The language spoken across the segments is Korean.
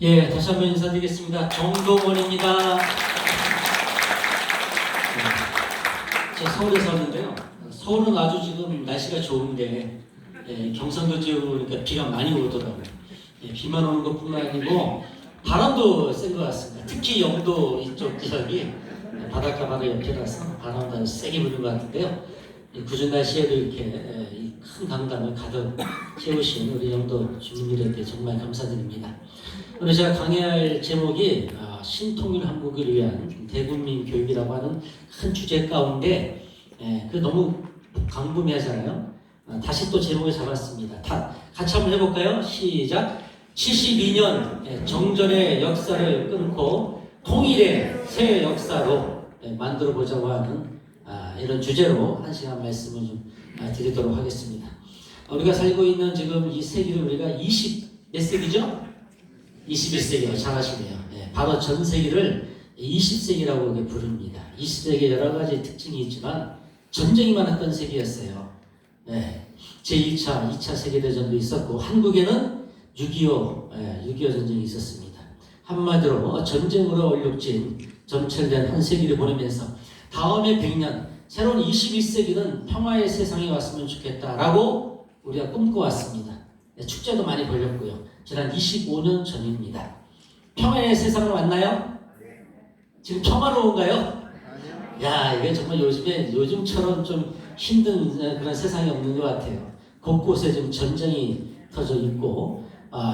예, 다시 한번 인사드리겠습니다. 정동원입니다. 제가 서울에서 왔는데요. 서울은 아주 지금 날씨가 좋은데 경상도 지역으로 비가 많이 오더라고요. 비만 오는 것뿐만 아니고 바람도 센 것 같습니다. 특히 영도 이쪽 지역이 바닷가 바로 옆이라서 바람도 아주 세게 부는 것 같은데요. 굳은 날씨에도 이렇게 큰 강당을 가득 채우신 우리 영도 주민들에게 정말 감사드립니다. 오늘 제가 강의할 제목이 신통일 한국을 위한 대국민 교육이라고 하는 큰 주제 가운데 그 너무 광범위하잖아요. 다시 또 제목을 잡았습니다. 같이 한번 해볼까요? 시작! 72년 정전의 역사를 끊고 통일의 새 역사로 만들어 보자고 하는 이런 주제로 한 시간 말씀을 좀 드리도록 하겠습니다. 우리가 살고 있는 지금 이 세기를 우리가 몇 세기죠? 21세기요. 잘하시네요. 바로 전 세기를 20세기라고 부릅니다. 20세기에 여러 가지 특징이 있지만 전쟁이 많았던 세기였어요. 제2차, 2차 세계대전도 있었고 한국에는 6.25 전쟁이 있었습니다. 한마디로 전쟁으로 얼룩진 점철된 한 세기를 보내면서 다음에 100년 새로운 21세기는 평화의 세상이 왔으면 좋겠다라고 우리가 꿈꿔왔습니다. 축제도 많이 벌렸고요. 지난 25년 전입니다. 평화의 세상은 왔나요? 지금 평화로운가요? 야, 이게 정말 요즘처럼 좀 힘든 그런 세상이 없는 것 같아요. 곳곳에 지금 전쟁이 터져 있고,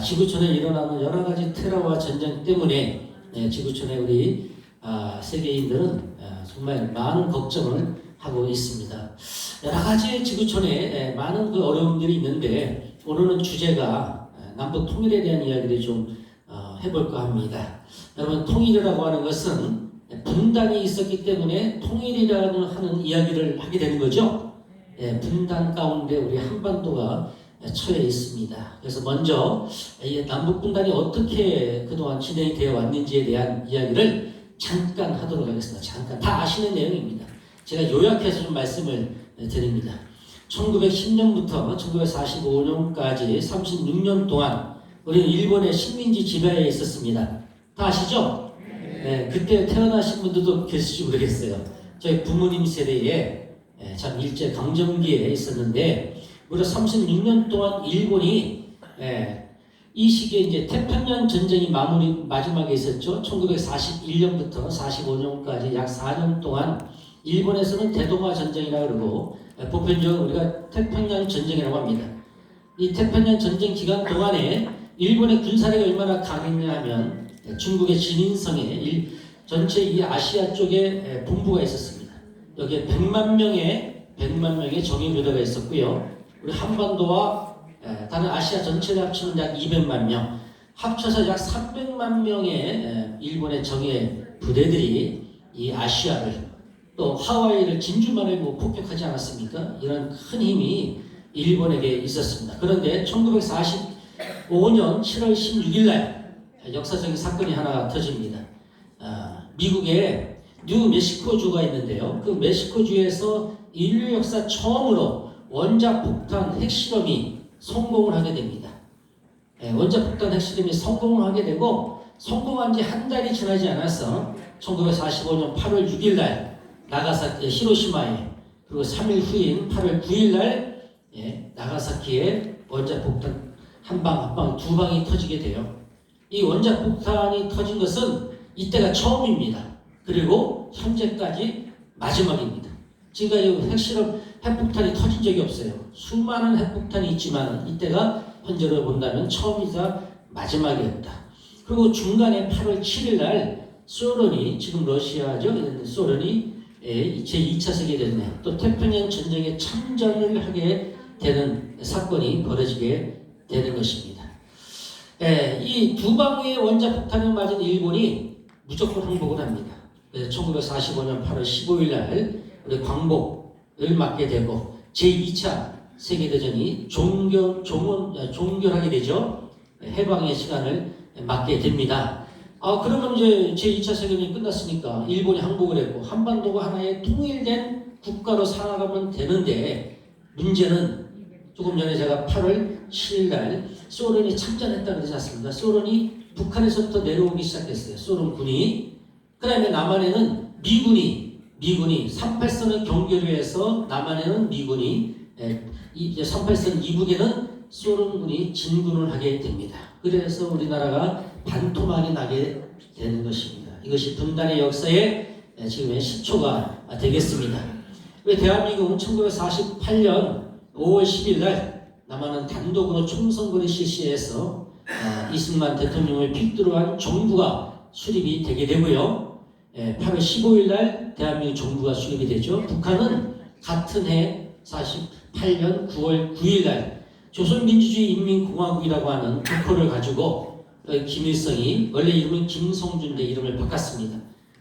지구촌에 일어나는 여러 가지 테러와 전쟁 때문에 지구촌에 우리 세계인들은 정말 많은 걱정을 하고 있습니다. 여러 가지 지구촌에 많은 그 어려움들이 있는데 오늘은 주제가 남북 통일에 대한 이야기를 좀 해볼까 합니다. 여러분, 통일이라고 하는 것은 분단이 있었기 때문에 통일이라는 하는 이야기를 하게 되는 거죠. 분단 가운데 우리 한반도가 처해 있습니다. 그래서 먼저 남북 분단이 어떻게 그동안 진행이 되어 왔는지에 대한 이야기를 잠깐 하도록 하겠습니다. 잠깐 다 아시는 내용입니다. 제가 요약해서 좀 말씀을 드립니다. 1910년부터 1945년까지 36년 동안 우리는 일본의 식민지 지배하에 있었습니다. 다 아시죠? 그때 태어나신 분들도 계실지 모르겠어요. 저희 부모님 세대에 참 일제 강점기에 있었는데 무려 36년 동안 일본이 이 시기에 이제 태평양 전쟁이 마지막에 있었죠. 1941년부터 45년까지 약 4년 동안 일본에서는 대동아 전쟁이라고 그러고 보편적으로 우리가 태평양 전쟁이라고 합니다. 이 태평양 전쟁 기간 동안에 일본의 군사력이 얼마나 강했냐 하면 중국의 진인성에 전체 이 아시아 쪽에 본부가 있었습니다. 여기에 100만 명의 정예부대가 있었고요. 우리 한반도와 다른 아시아 전체를 합치면 약 200만 명, 합쳐서 약 300만 명의 일본의 정예 부대들이 이 아시아를 또 하와이를 진주만을 폭격하지 않았습니까? 이런 큰 힘이 일본에게 있었습니다. 그런데 1945년 7월 16일 날 역사적인 사건이 하나 터집니다. 미국의 뉴멕시코주가 있는데요. 그 멕시코주에서 인류 역사 처음으로 원자폭탄 핵실험이 성공을 하게 됩니다. 원자폭탄 핵실험이 성공을 하게 되고 성공한 지 한 달이 지나지 않아서 1945년 8월 6일 날 나가사키 히로시마에 그리고 3일 후인 8월 9일 날 나가사키에 원자폭탄 한 방, 두 방이 터지게 돼요. 이 원자폭탄이 터진 것은 이때가 처음입니다. 그리고 현재까지 마지막입니다. 지금까지 핵폭탄이 터진 적이 없어요. 수많은 핵폭탄이 있지만 이때가 현재로 본다면 처음이자 마지막이었다. 그리고 중간에 8월 7일 날 소련이, 지금 러시아죠. 소련이 제2차 세계대전에 또 태평양 전쟁에 참전을 하게 되는 사건이 벌어지게 되는 것입니다. 이 두 방의 원자폭탄을 맞은 일본이 무조건 항복을 합니다. 1945년 8월 15일 날 우리 광복을 맞게 되고 제2차 세계대전이 종결하게 되죠. 해방의 시간을 맞게 됩니다. 그러면 이제 제2차 세계대전이 끝났으니까 일본이 항복을 했고 한반도가 하나의 통일된 국가로 살아가면 되는데 문제는 조금 전에 제가 8월 7일 날 소련이 참전했다고 그러지 않습니까? 소련이 북한에서부터 내려오기 시작했어요. 소련군이. 그 다음에 남한에는 미군이 38선을 경계로 해서 남한에는 미군이 이제 38선 이북에는 소련군이 진군을 하게 됩니다. 그래서 우리나라가 반토막이 나게 되는 것입니다. 이것이 분단의 역사의 지금의 시초가 되겠습니다. 왜 대한민국은 1948년 5월 10일 날 남한은 단독으로 총선거를 실시해서 이승만 대통령을 필두로 한 정부가 수립이 되게 되고요. 8월 15일 날 대한민국 정부가 수립이 되죠. 북한은 같은 해 48년 9월 9일 날 조선민주주의인민공화국이라고 하는 국호를 가지고 김일성이 원래 이름은 김성준인데 이름을 바꿨습니다.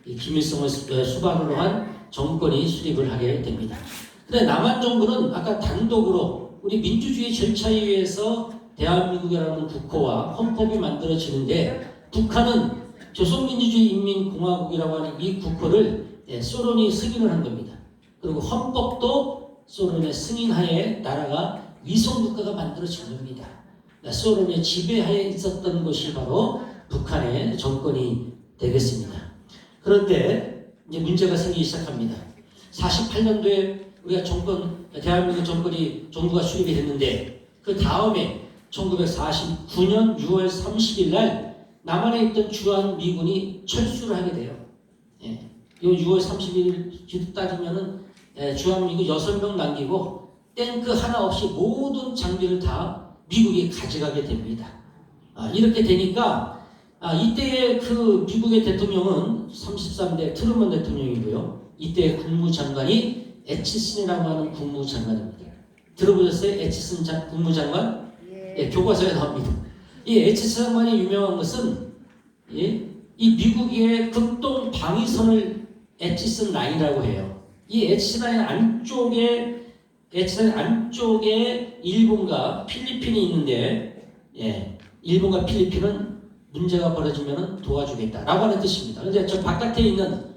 김일성을 수반으로 한 정권이 수립을 하게 됩니다. 근데 남한 정부는 아까 단독으로 우리 민주주의 절차에 의해서 대한민국이라는 국호와 헌법이 만들어지는데 북한은 조선민주주의인민공화국이라고 하는 이 국호를 소련이 승인을 한 겁니다. 그리고 헌법도 소련의 승인하에 나라가 위성국가가 만들어진 겁니다. 소련의 지배하에 있었던 것이 바로 북한의 정권이 되겠습니다. 그런데 이제 문제가 생기기 시작합니다. 48년도에 우리가 대한민국 정부가 수립이 됐는데 그 다음에 1949년 6월 30일 날 남한에 있던 주한 미군이 철수를 하게 돼요. 이 6월 30일 기도 따지면은 주한 미군 6명 남기고 탱크 하나 없이 모든 장비를 다 미국이 가져가게 됩니다. 이렇게 되니까 이때의 그 미국의 대통령은 33대 트루먼 대통령이고요. 이때의 국무장관이 애치슨이라고 하는 국무장관입니다. 들어보셨어요? 애치슨 국무장관? 교과서에 나옵니다. 이 애치슨 장관이 유명한 것은 이 미국의 극동 방위선을 애치슨 라인이라고 해요. 이 애치슨 라인 안쪽에 일본과 필리핀이 있는데 일본과 필리핀은 문제가 벌어지면 도와주겠다라고 하는 뜻입니다. 그런데 저 바깥에 있는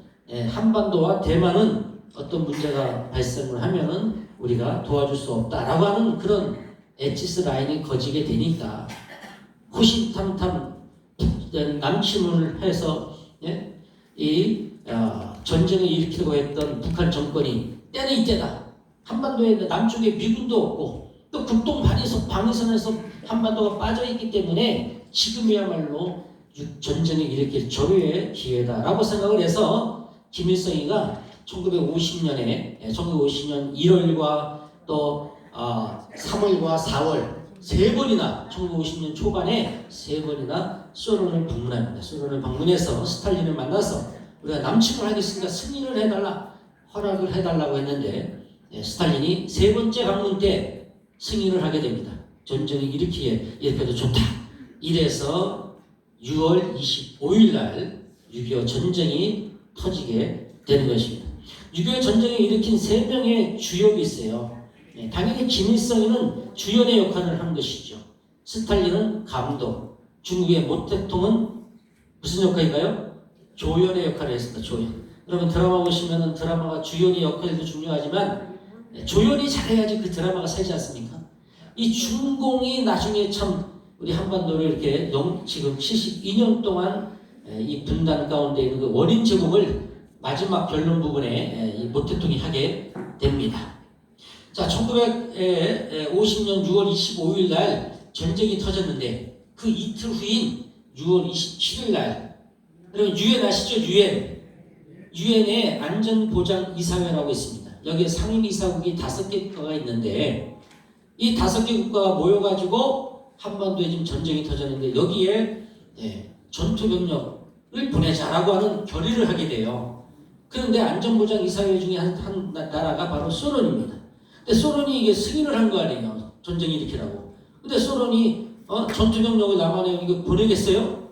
한반도와 대만은 어떤 문제가 발생을 하면은 우리가 도와줄 수 없다라고 하는 그런 엣지스 라인이 거지게 되니까 호신탐탐 남침을 해서 이 전쟁을 일으키려고 했던 북한 정권이 때는 이때다. 한반도에 남쪽에 미군도 없고 또 극동 방위선에서 한반도가 빠져있기 때문에 지금이야말로 전쟁을 일으킬 절호의 기회다라고 생각을 해서 김일성이가 1950년 1월과 또 3월과 4월 세 번이나 1950년 초반에 세 번이나 소련을 방문합니다. 소련을 방문해서 스탈린을 만나서 우리가 남침을 하겠으니까 승인을 해달라, 허락을 해달라고 했는데 스탈린이 세 번째 방문 때 승인을 하게 됩니다. 전쟁을 일으켜도 좋다. 이래서 6월 25일 날 6.25 전쟁이 터지게 되는 것입니다. 6.25 전쟁을 일으킨 세 명의 주역이 있어요. 당연히 김일성이는 주연의 역할을 한 것이죠. 스탈린은 감독, 중국의 모택통은 무슨 역할인가요? 조연의 역할을 했습니다. 조연. 여러분 드라마 보시면은 드라마가 주연의 역할도 중요하지만 조연이 잘해야지 그 드라마가 살지 않습니까? 이 중공이 나중에 참 우리 한반도를 이렇게 지금 72년 동안 이 분단 가운데 있는 그 원인 제공을 마지막 결론 부분에 이 모택통이 하게 됩니다. 자, 1950년 6월 25일 날 전쟁이 터졌는데 그 이틀 후인 6월 27일 날, 여러분 유엔 아시죠? 유엔의 안전보장이사회라고 있습니다. 여기에 상임이사국이 5개 국가가 있는데 이 5개 국가가 모여가지고 한반도에 지금 전쟁이 터졌는데 여기에 전투병력을 보내자라고 하는 결의를 하게 돼요. 그런데 안전보장이사회 중에 한 나라가 바로 소련입니다. 근데 소련이 이게 승인을 한 거 아니에요. 전쟁 일으키라고. 근데 소련이 전투병력을 남한에 이거 보내겠어요?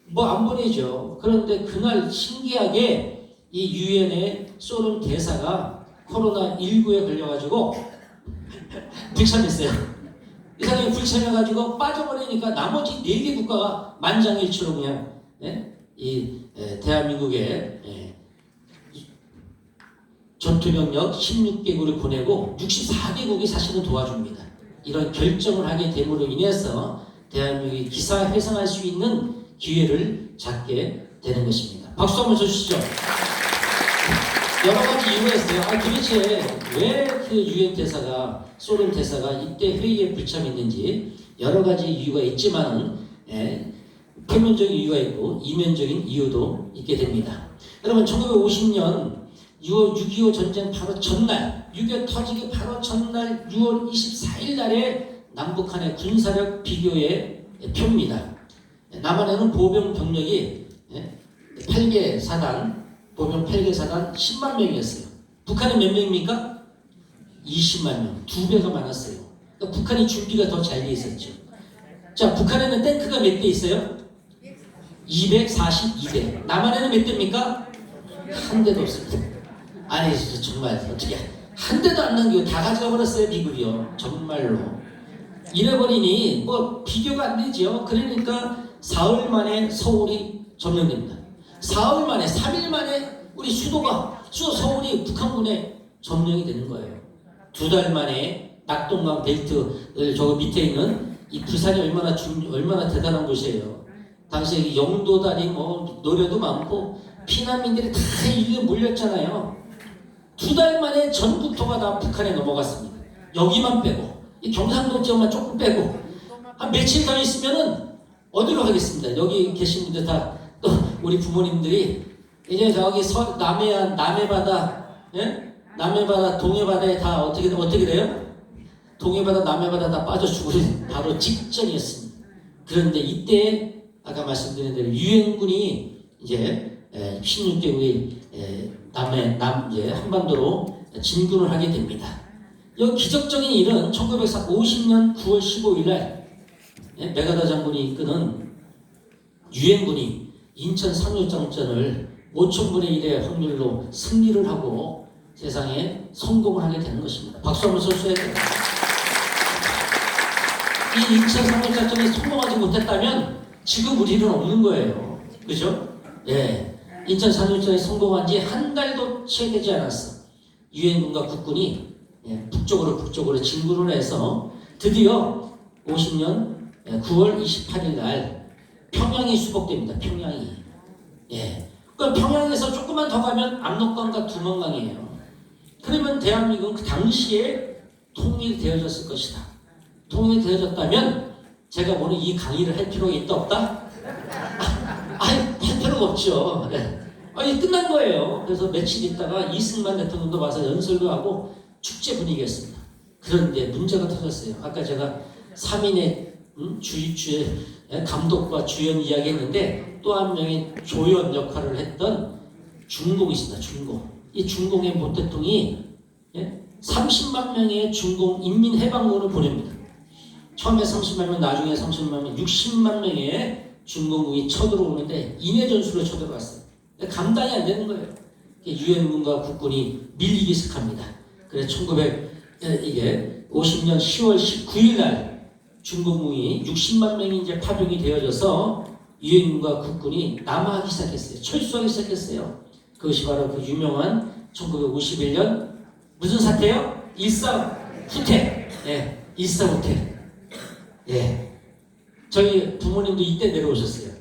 뭐 안 보내죠. 그런데 그날 신기하게 이 유엔의 소련 대사가 코로나19에 걸려가지고 불참했어요. 이 사람이 불참해가지고 빠져버리니까 나머지 4개 국가가 만장일치로 그냥 대한민국에 전투병력 16개국을 보내고 64개국이 사실은 도와줍니다. 이런 결정을 하게 됨으로 인해서 대한민국이 기사회생할 수 있는 기회를 잡게 되는 것입니다. 박수 한번 쳐주시죠. 여러 가지 이유가 있어요. 도대체 왜 그 유엔 대사가, 소련 대사가 이때 회의에 불참했는지 여러 가지 이유가 있지만은, 표면적인 이유가 있고 이면적인 이유도 있게 됩니다. 여러분, 1950년 6.25 전쟁 바로 전날, 6.25 터지기 바로 전날 6월 24일 날에 남북한의 군사력 비교의 표입니다. 남한에는 보병 병력이 8개 사단, 보병 8개 사단 10만 명이었어요. 북한은 몇 명입니까? 20만 명, 2배가 많았어요. 그러니까 북한이 준비가 더 잘 돼 있었죠. 자, 북한에는 탱크가 몇 대 있어요? 242대. 남한에는 몇 대입니까? 한 대도 없습니다. 아니, 정말 어떻게 한 대도 안 남기고 다 가져가 버렸어요, 미국이요. 정말로. 이래버리니 뭐 비교가 안 되죠. 그러니까 사흘 만에 서울이 점령됩니다. 사흘 만에, 3일 만에 우리 수도 서울이 북한군에 점령이 되는 거예요. 2달 만에 낙동강 벨트, 저 밑에 있는 이 부산이 얼마나 대단한 곳이에요. 당시에 영도다리 노래도 많고 피난민들이 다 일로 몰렸잖아요. 2달 만에 전국토가 다 북한에 넘어갔습니다. 여기만 빼고, 이 경상도 지역만 조금 빼고, 한 며칠 더 있으면은 어디로 가겠습니다. 여기 계신 분들 다 또 우리 부모님들이 이제 저기 남해바다, 남해바다, 동해바다에 다 어떻게 돼요? 동해바다, 남해바다 다 빠져 죽을 바로 직전이었습니다. 그런데 이때 아까 말씀드린 대로 유엔군이 이제 16개국이 이제 한반도로 진군을 하게 됩니다. 여기 기적적인 일은 1950년 9월 15일 날 메가다 장군이 이끄는 유엔군이 인천 상륙작전을 5,000분의 1의 확률로 승리를 하고 세상에 성공을 하게 되는 것입니다. 박수 한번 쳐주셔야 돼요. 이 인천 상륙작전이 성공하지 못했다면 지금 우리는 없는 거예요. 그죠? 예. 인천 상륙작전이 성공한 지 한 달도 채 되지 않았어. 유엔군과 국군이 북쪽으로 진군을 해서 드디어 50년 9월 28일 날 평양이 수복됩니다. 평양이. 그러니까 평양에서 조금만 더 가면 압록강과 두만강이에요. 그러면 대한민국은 그 당시에 통일되어졌을 것이다. 통일되어졌다면 제가 오늘 이 강의를 할 필요가 있다 없다? 할 필요가 없죠. 끝난 거예요. 그래서 며칠 있다가 이승만 대통령도 와서 연설도 하고 축제 분위기였습니다. 그런데 문제가 터졌어요. 아까 제가 3인의 감독과 주연 이야기했는데 또 한 명의 조연 역할을 했던 중공이 있습니다. 중공. 이 중공의 모태통이 30만 명의 중공 인민해방군을 보냅니다. 처음에 30만 명, 나중에 30만 명, 60만 명의 중공군이 쳐들어오는데 인해 전술로 쳐들어갔어요. 감당이 안 되는 거예요. 유엔군과 국군이 밀리기 시작합니다. 그래서 1950년 10월 19일 날 중공군이 60만 명이 이제 파병이 되어져서 유엔군과 국군이 남하하기 시작했어요. 철수하기 시작했어요. 그것이 바로 그 유명한 1951년 무슨 사태요? 일사후퇴. 일사후퇴. 저희 부모님도 이때 내려오셨어요.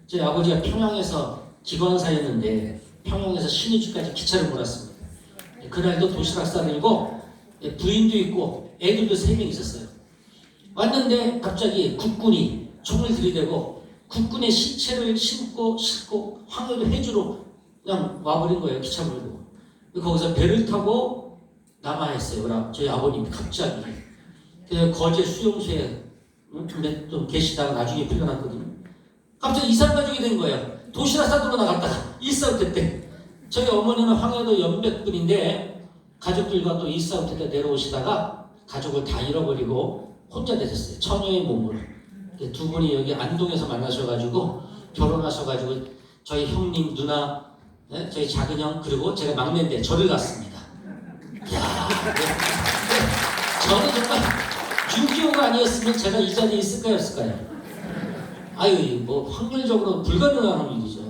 저희 아버지가 평양에서 기관사였는데 평양에서 신의주까지 기차를 몰았습니다. 그날도 도시락 싸들고 부인도 있고 애들도 3명 있었어요. 왔는데 갑자기 국군이 총을 들이대고 국군의 시체를 싣고 황해도 해주로 그냥 와버린 거예요. 기차 몰고. 거기서 배를 타고 남하했어요. 저희 아버님이 갑자기. 거제 수용소에 좀 계시다가 나중에 풀려났거든요. 갑자기 이산가족이 된 거예요. 도시락 싸들고 나갔다가 일사후퇴 때. 저희 어머니는 황해도 연백분인데 가족들과 또 일사후퇴 때 내려오시다가 가족을 다 잃어버리고 혼자 되셨어요. 처녀의 몸으로. 두 분이 여기 안동에서 만나셔가지고 결혼하셔가지고 저희 형님, 누나, 저희 작은 형 그리고 제가 막내인데 저를 낳습니다. 이야, 저는 정말 6.25가 아니었으면 제가 이 자리에 있을까요, 없을까요? 확률적으로 불가능한 일이죠.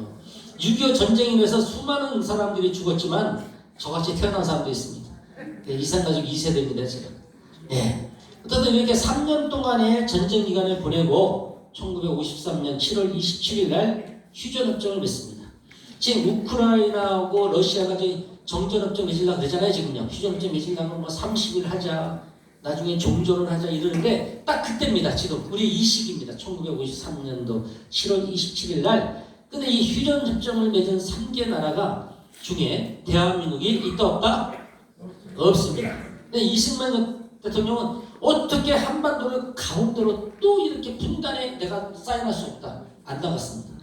6.25 전쟁에 의해서 수많은 사람들이 죽었지만 저같이 태어난 사람도 있습니다. 이산가족 2세대입니다, 제가. 어쨌든 이렇게 3년 동안의 전쟁 기간을 보내고 1953년 7월 27일 날 휴전협정을 맺습니다. 지금 우크라이나하고 러시아가 이제 정전협정 맺으려고 그러잖아요. 지금요. 휴전협정 맺으려면 뭐 30일 하자, 나중에 종전을 하자 이러는데 딱 그때입니다. 지금 우리 이 시기입니다. 1953년도 7월 27일 날. 근데 이 휴전협정을 맺은 3개 나라가 중에 대한민국이 있다 없다? 없습니다. 근데 이승만 대통령은 어떻게 한반도를 가운데로 또 이렇게 분단에 내가 사인할 수 없다. 안 나갔습니다.